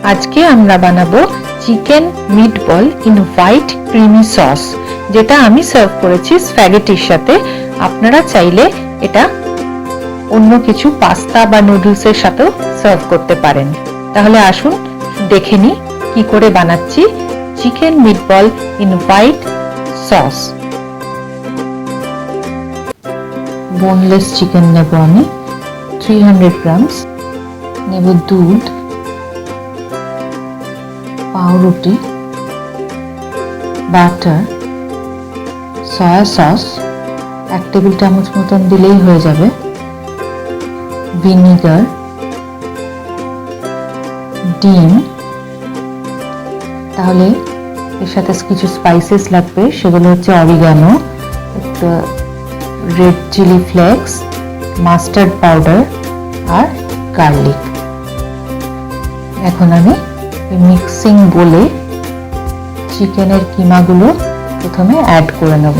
আজকে আমরা বানাবো chicken meatball in white creamy sauce, যেটা আমি সার্ভ করেছি স্প্যাগেটির সাথে। আপনারা চাইলে এটা অন্য কিছু পাস্তা বা নুডলসের সাথেও সার্ভ করতে পারেন। তাহলে আসুন দেখে নিই কি করে বানাচ্ছি chicken meatball in white sauce. Boneless chicken নেব আমি 300 গ্রামস, নেব দুধ, পাউরুটি, বাটার, সয়া সস 1 টেবিল চামচ মতন দিলেই হয়ে যাবে, ভিনিগার, ডিম। তাহলে এর সাথে কিছু স্পাইসেস লাগবে, সেগুলো হচ্ছে অরিগানো, একটা red chilli flakes, mustard powder আর গার্লিক। এখন আমি মিক্সিং বলে চিকেনের কিমাগুলো প্রথমে অ্যাড করে নেব।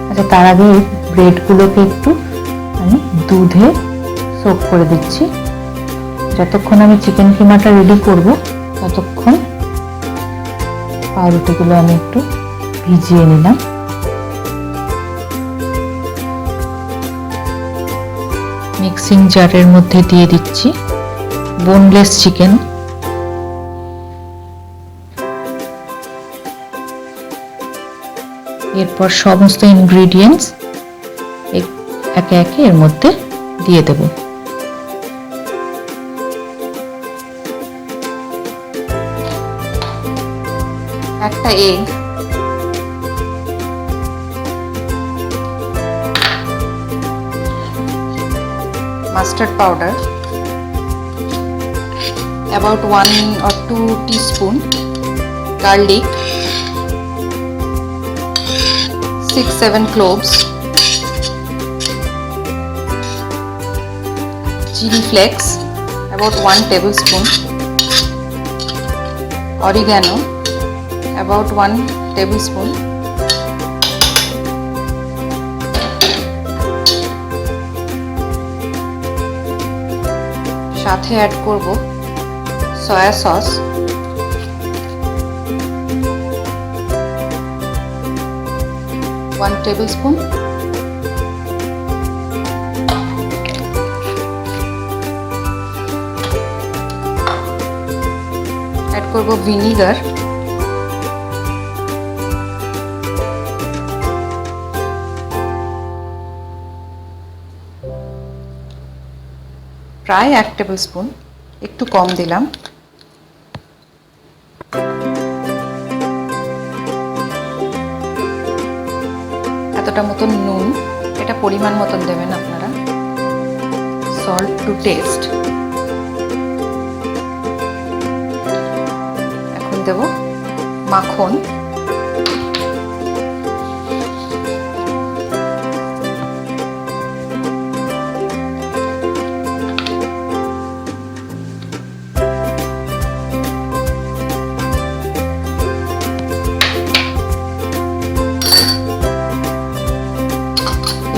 আচ্ছা, তার আগে ব্রেডগুলোকে একটু আমি দুধে সোক করে দিচ্ছি। যতক্ষণ আমি চিকেন কিমাটা রেডি করব ততক্ষণ পাউরুটিগুলো আমি একটু ভিজিয়ে নিলাম। মিক্সিং জারের মধ্যে দিয়ে দিচ্ছি বোনলেস চিকেন। এরপর সমস্ত ইনগ্রেডিয়েন্টস একে একে এর মধ্যে দিয়ে দেব। একটা egg, mustard powder about 1 or 2 teaspoon, garlic, 6-7 cloves, chili flakes about 1 tablespoon, oregano about 1 tablespoon, সাথে অ্যাড করব সয়া সস, 1 tablespoon, অ্যাড করব ভিনিগার, প্রায় 1 টেবিলস্পুন, একটু কম দিলাম। এতটা মতন নুন, এটা পরিমাণ মতন দেবেন আপনারা। Salt to taste. এখন দেব মাখন,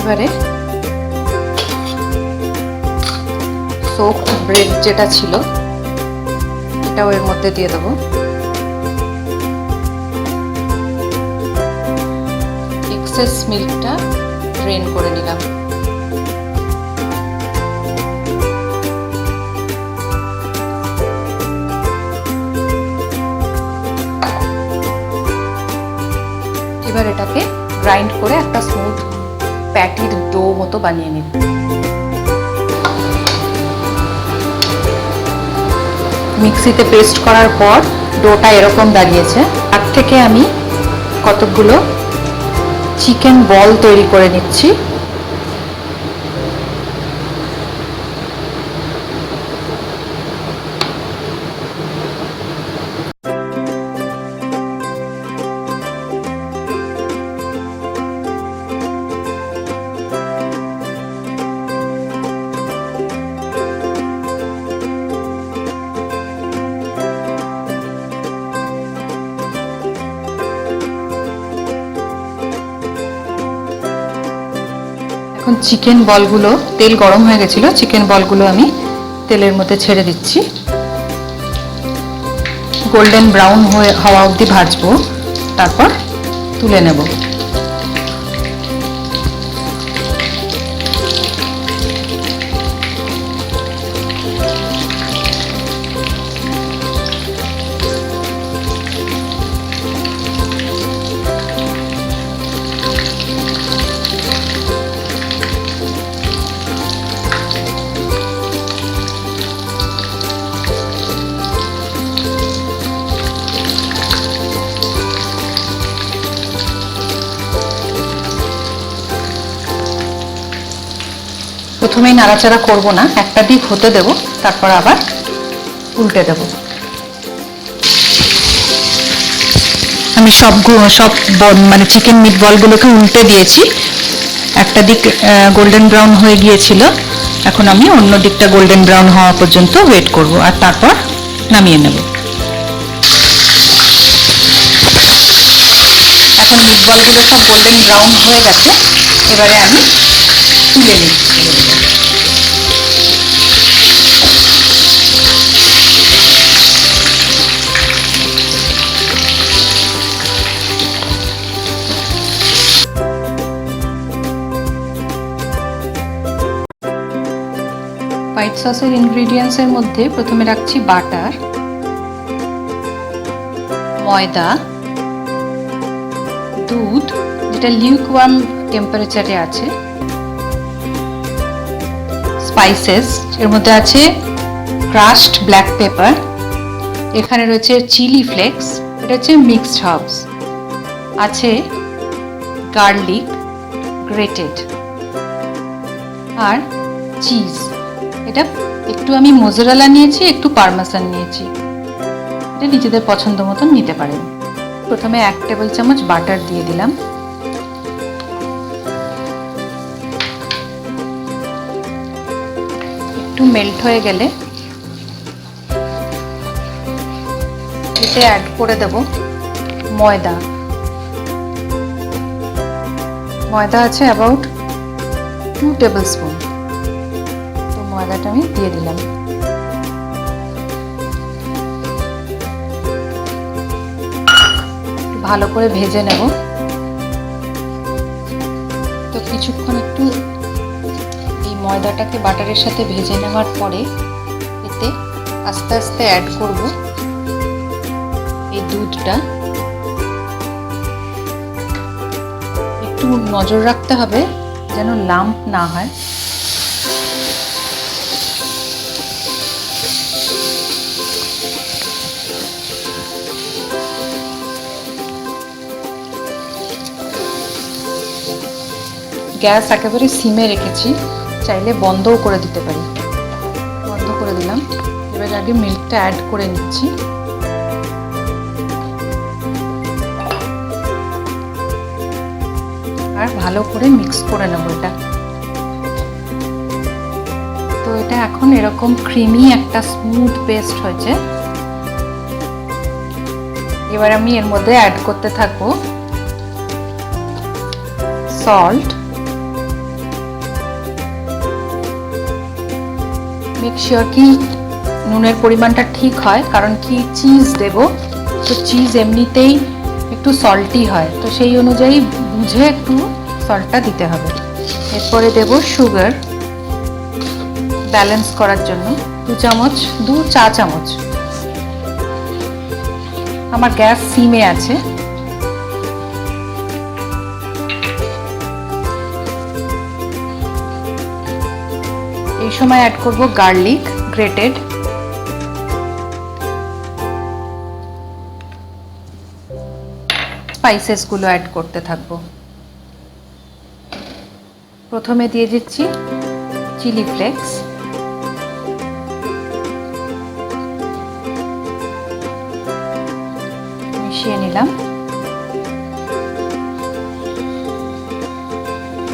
এবারে সোকড ব্রেড যেটা ছিল এটাও এর মধ্যে দিয়ে দেবো। এক্সেস মিল্কটা ড্রেন করে নিলাম। এবার এটাকে গ্রাইন্ড করে একটা স্মুথ প্যাটির ডো মতো বানিয়ে নিন। মিক্সিতে পেস্ট করার পর ডোটা এরকম দাঁড়িয়েছে। তার থেকে আমি কতগুলো চিকেন বল তৈরি করে নিচ্ছি। এখন চিকেন বলগুলো, তেল গরম হয়ে গেছিল, চিকেন বলগুলো আমি তেলের মধ্যে ছেড়ে দিচ্ছি। গোল্ডেন ব্রাউন হওয়া অবধি ভাজবো, তারপর তুলে নেব। প্রথমেই নাড়াচাড়া করব না, একটা দিক হতে দেব, তারপর আবার উল্টে দেব। আমি সব মানে চিকেন মিটবলগুলোকে উল্টে দিয়েছি। একটা দিক গোল্ডেন ব্রাউন হয়ে গিয়েছিল, এখন আমি অন্য দিকটা গোল্ডেন ব্রাউন হওয়া পর্যন্ত ওয়েট করব আর তারপর নামিয়ে নেব। এখন মিটবলগুলো সব গোল্ডেন ব্রাউন হয়ে গেছে, এবারে আমি তুলে নিচ্ছি। হোয়াইট সসের ইনগ্রেডিয়েন্টসের মধ্যে প্রথমে রাখছি বাটার, ময়দা, দুধ যেটা লিউকওয়ার্ম টেম্পারেচারে আছে, স্পাইসেস এর মধ্যে আছে ক্রাশড ব্ল্যাক পেপার, এখানে রয়েছে চিলি ফ্লেক্স, এটা হচ্ছে মিক্সড হার্বস, আছে গার্লিক গ্রেটেড, আর চিজ। এটা একটু আমি মোজারেলা নিয়েছি, একটু পারমেসান নিয়েছি, এটা নিজেদের পছন্দ মতন নিতে পারেন। প্রথমে 1 টেবিল চামচ বাটার দিয়ে দিলাম, একটু মেল্ট হয়ে গেলে এতে অ্যাড করে দেব ময়দা। ময়দা আছে অ্যাবাউট 2 টেবিল স্পুন, তো ময়দাটা আমি দিয়ে দিলাম। ভালো করে ভেজে নেব। তো কিছুক্ষণ একটু এই ময়দাটাকে বাটারের সাথে ভেজে নেওয়ার পরে এতে আস্তে আস্তে অ্যাড করব এই দুধটা। একটু নজর রাখতে হবে যেন লাম্প না হয়। গ্যাস একেবারে সিমে রেখেছি, চাইলে বন্ধও করে দিতে পারি। বন্ধ করে দিলাম। এবার আগে মিল্কটা অ্যাড করে নিচ্ছি। আর ভালো করে মিক্স করে নেব এটা। তো এটা এখন এরকম ক্রিমি একটা স্মুথ পেস্ট হয়েছে। এবার আমি এর মধ্যে অ্যাড করতে থাকবো সল্ট। মেক শিওর কি নুনের পরিমাণটা ঠিক হয়, কারণ কি চিজ দেব, তো চিজ এমনিতেই একটু সল্টি হয়, তো সেই অনুযায়ী বুঝে একটু সল্টটা দিতে হবে। এরপরে দেব সুগার ব্যালেন্স করার জন্য 2 চা চামচ। আমার গ্যাস সিমে আছে। এই সময় অ্যাড করব গার্লিক গ্রেটেড, স্পাইসেস গুলো অ্যাড করতে থাকবো। প্রথমে দিয়ে দিচ্ছি চিলি ফ্লেক্স, মিশিয়ে নিলাম।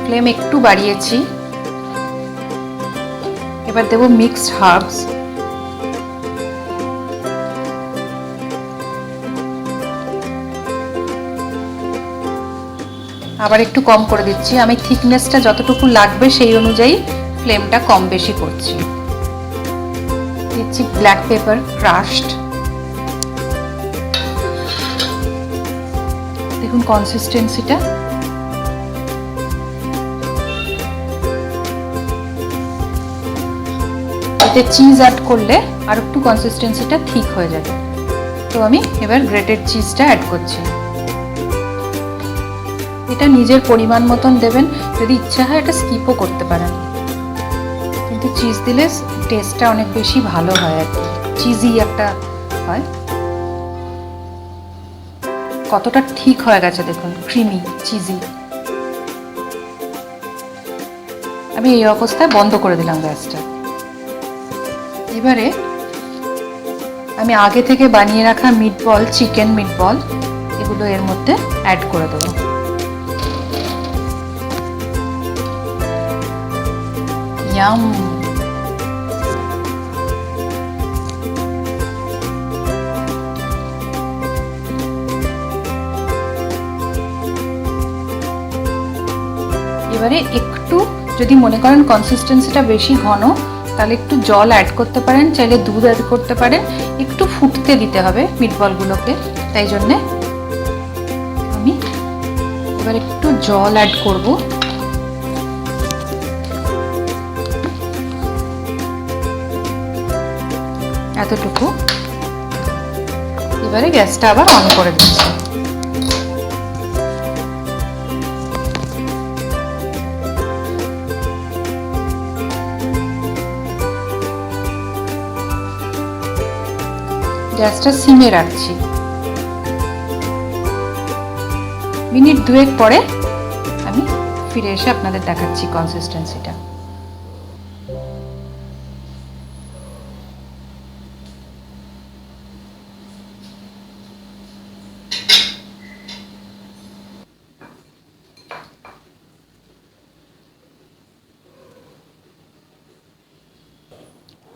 ফ্লেম একটু বাড়িয়েছি। এবার দেব মিক্সড হার্বস। আবার একটু কম করে দিচ্ছি, আমি থিকনেসটা যতটুকু লাগবে সেই অনুযায়ী ফ্লেমটা কম বেশি করছি। দিচ্ছি ব্ল্যাক পেপার ক্রাশড, দেখুন কনসিস্টেন্সিটা। এতে চিজ অ্যাড করলে আর একটু কনসিস্টেন্সিটা ঠিক হয়ে যাবে। তো আমি এবার গ্রেটেড চিজটা অ্যাড করছি। এটা নিজের পরিমাণ মতন দেবেন, যদি ইচ্ছা হয় এটা স্কিপও করতে পারেন, কিন্তু চিজ দিলে টেস্টটা অনেক বেশি ভালো হয় আর কি, চিজি একটা হয়। কতটা ঠিক হয়ে গেছে দেখুন, ক্রিমি চিজি। আমি এই অবস্থায় বন্ধ করে দিলাম গ্যাসটা। এবারে আমি আগে থেকে বানিয়ে রাখা মিটবল, চিকেন মিটবল, এগুলো এর মধ্যে অ্যাড করে দেবো। ইয়াম! এবারে একটু যদি মনে করেন কনসিস্টেন্সিটা বেশি ঘন, তাহলে একটু জল অ্যাড করতে পারেন, চাইলে দুধ অ্যাড করতে পারেন। একটু ফুটতে দিতে হবে মিটবলগুলোকে, তাই জন্যে আমি এবার একটু জল অ্যাড করব। এতটুকু। এবারে গ্যাসটা আবার অন করে দিচ্ছি। গ্যাসটা সিমে রাখছি। মিনিট 2 পরে আমি ফিরে এসে আপনাদের দেখাচ্ছি কনসিস্টেন্সিটা।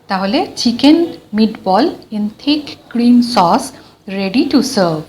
তাহলে chicken meatball in thick cream sauce ready to serve.